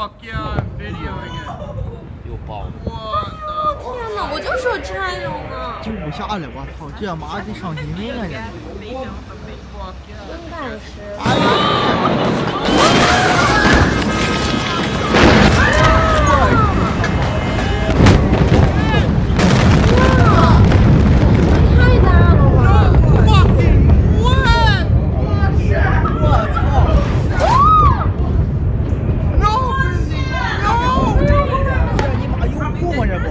Fuck yeah, I'm videoing it. 又爆了！ What the 天哪，我就说占有呢。救不下了，我操，这妈得上新闻了，这。 fuck yeah. 应该是。哎呀！ 太大了吧！ Fucking what? 我操！ No! No! 这你妈有库吗？这不？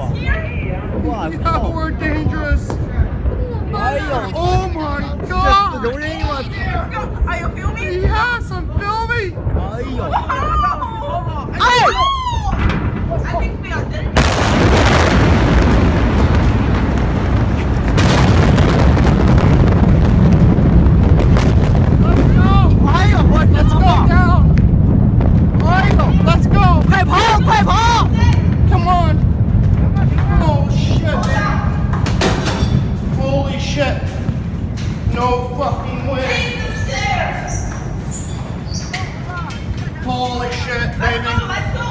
我 Yeah, 操！ we're dangerous. 哎呦！ Oh my 这 god! 四周人，我操！ Are you filming? Yes, I'm filming. 哎呦！ Hey! I think we are dead. Let's go! 哎呦，我 Let's go down! 哎呦， Let's go! 快跑，快跑！ Come on! Oh shit! Holy shit! No fucking way! Holy shit, baby! Let's go.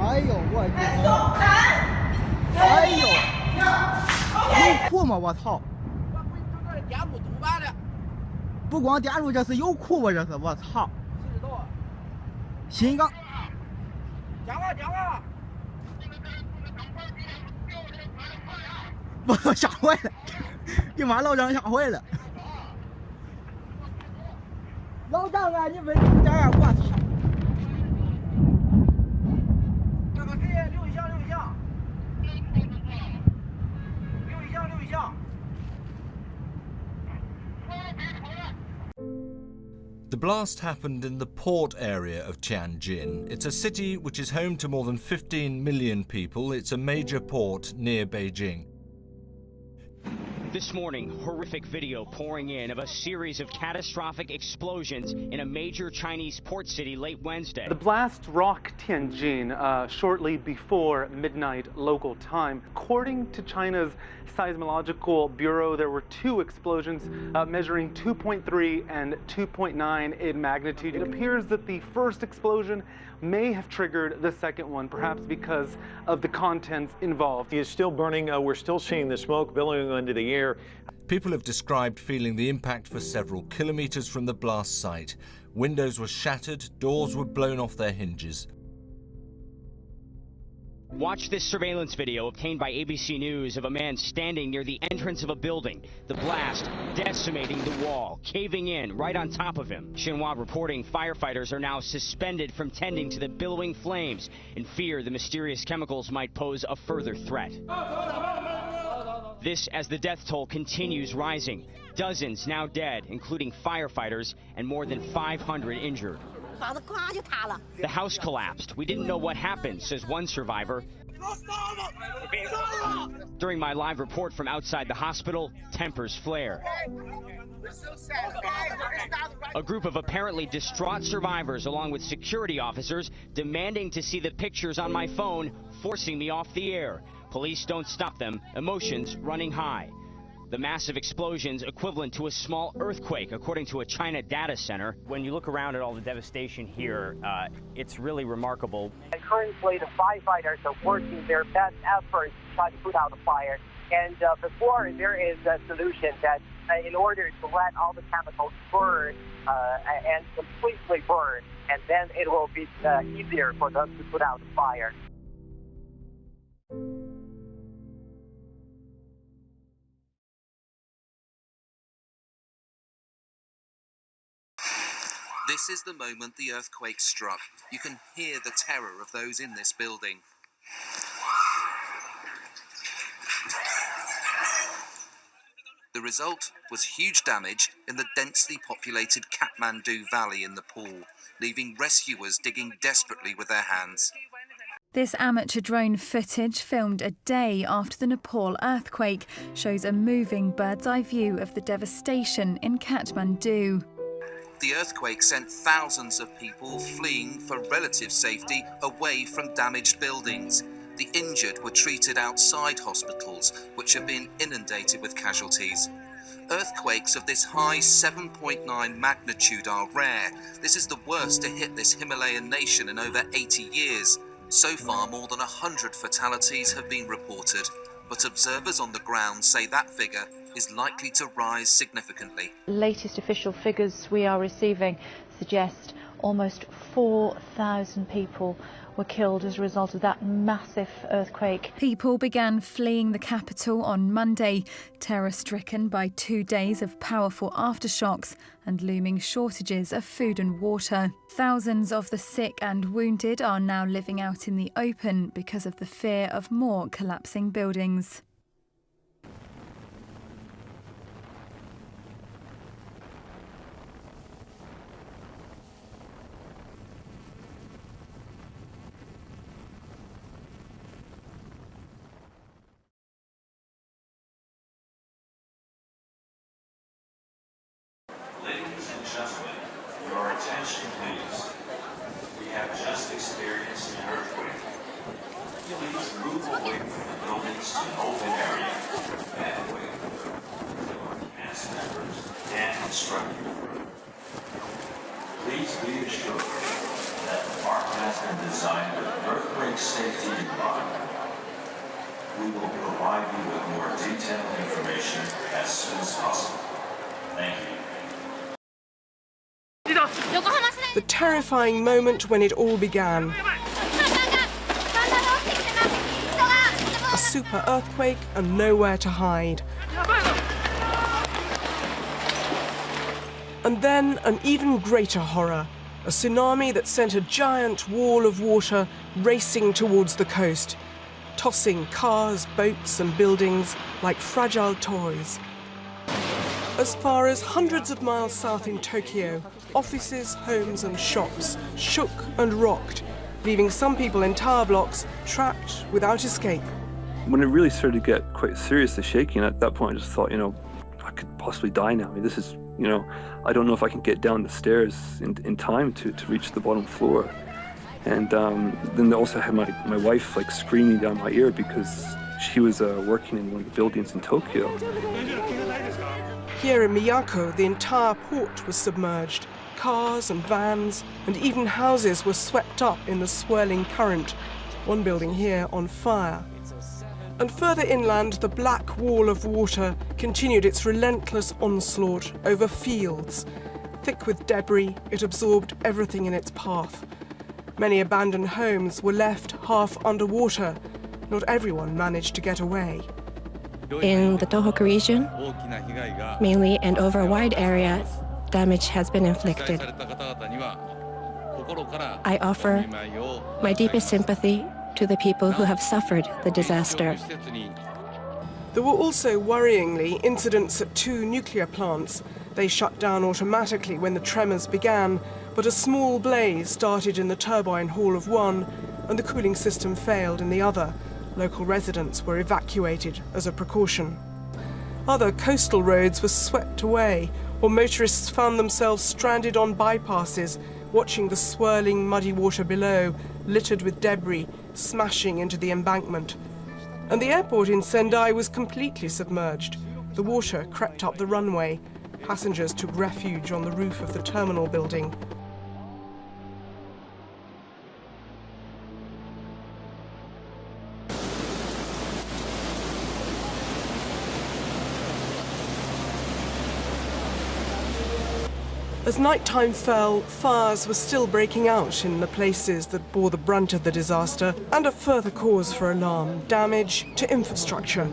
哎呦，我 Let's go. Dad. 哎呦，有库吗？我操！不光电路，这是有库吧？这是我操！新港。讲话。我都吓坏了，给妈老张吓坏了。老张啊，你稳住点啊！我操！ 这个可以留一下。The blast happened in the port area of Tianjin. It's a city which is home to more than 15 million people. It's a major port near Beijing. This morning, horrific video pouring in of a series of catastrophic explosions in a major Chinese port city late Wednesday. The blast rocked Tianjin shortly before midnight local time. According to China's Seismological Bureau, there were two explosions measuring 2.3 and 2.9 in magnitude. It appears that the first explosion may have triggered the second one, perhaps because of the contents involved. It is still burning. We're still seeing the smoke billowing into the air. People have described feeling the impact for several kilometers from the blast site. Windows were shattered, doors were blown off their hinges. Watch this surveillance video obtained by ABC News of a man standing near the entrance of a building. The blast decimating the wall, caving in right on top of him. Xinhua reporting firefighters are now suspended from tending to the billowing flames in fear the mysterious chemicals might pose a further threat. This as the death toll continues rising. Dozens now dead, including firefighters, and more than 500 injured. The house collapsed. We didn't know what happened, says one survivor. During my live report from outside the hospital, tempers flare. A group of apparently distraught survivors, along with security officers, demanding to see the pictures on my phone, forcing me off the air. Police don't stop them, emotions running high. The massive explosions equivalent to a small earthquake, according to a China data center. When you look around at all the devastation here, it's really remarkable. And currently, the firefighters are working their best efforts to try to put out the fire. And before there is a solution that, in order to let all the chemicals burn and completely burn, and then it will be easier for them to put out the fire. This is the moment the earthquake struck. You can hear the terror of those in this building. The result was huge damage in the densely populated Kathmandu Valley in Nepal, leaving rescuers digging desperately with their hands. This amateur drone footage, filmed a day after the Nepal earthquake, shows a moving bird's-eye view of the devastation in Kathmandu. The earthquake sent thousands of people fleeing for relative safety away from damaged buildings. The injured were treated outside hospitals, which have been inundated with casualties. Earthquakes of this high 7.9 magnitude are rare. This is the worst to hit this Himalayan nation in over 80 years. So far, more than 100 fatalities have been reported, but observers on the ground say that figure is likely to rise significantly. Latest official figures we are receiving suggest almost 4,000 people were killed as a result of that massive earthquake. People began fleeing the capital on Monday, terror-stricken by 2 days of powerful aftershocks and looming shortages of food and water. Thousands of the sick and wounded are now living out in the open because of the fear of more collapsing buildings. Ladies and gentlemen, your attention please. We have just experienced an earthquake. Please move away from the buildings to an open area and wait until our cast members can instruct you. Please be assured that the park has been designed with earthquake safety in mind. We will provide you with more detailed information as soon as possible. Thank you. The terrifying moment when it all began. A super earthquake and nowhere to hide. And then an even greater horror. A tsunami that sent a giant wall of water racing towards the coast, tossing cars, boats and buildings like fragile toys. As far as hundreds of miles south in Tokyo, offices, homes and shops shook and rocked, leaving some people in tower blocks trapped without escape. When it really started to get quite serious, the shaking, at that point I just thought, I could possibly die now. I mean, this is, I don't know if I can get down the stairs in time to reach the bottom floor. And then I also had my wife like screaming down my ear because she was working in one of the buildings in Tokyo. Here in Miyako, the entire port was submerged. Cars and vans and even houses were swept up in the swirling current, one building here on fire. And further inland, the black wall of water continued its relentless onslaught over fields. Thick with debris, it absorbed everything in its path. Many abandoned homes were left half underwater. Not everyone managed to get away. In the Tohoku region, mainly and over a wide area, damage has been inflicted. I offer my deepest sympathy to the people who have suffered the disaster. There were also, worryingly, incidents at 2 nuclear plants. They shut down automatically when the tremors began, but a small blaze started in the turbine hall of one, and the cooling system failed in the other. Local residents were evacuated as a precaution. Other coastal roads were swept away, or motorists found themselves stranded on bypasses, watching the swirling muddy water below, littered with debris, smashing into the embankment. And the airport in Sendai was completely submerged. The water crept up the runway. Passengers took refuge on the roof of the terminal building. As nighttime fell, fires were still breaking out in the places that bore the brunt of the disaster, and a further cause for alarm: damage to infrastructure.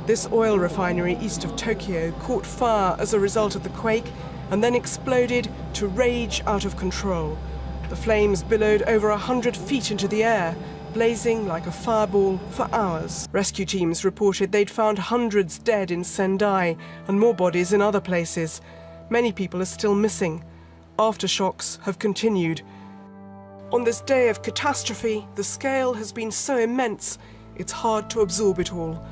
This oil refinery east of Tokyo caught fire as a result of the quake and then exploded to rage out of control. The flames billowed over 100 feet into the air, blazing like a fireball for hours. Rescue teams reported they'd found hundreds dead in Sendai and more bodies in other places. Many people are still missing. Aftershocks have continued. On this day of catastrophe, the scale has been so immense, it's hard to absorb it all.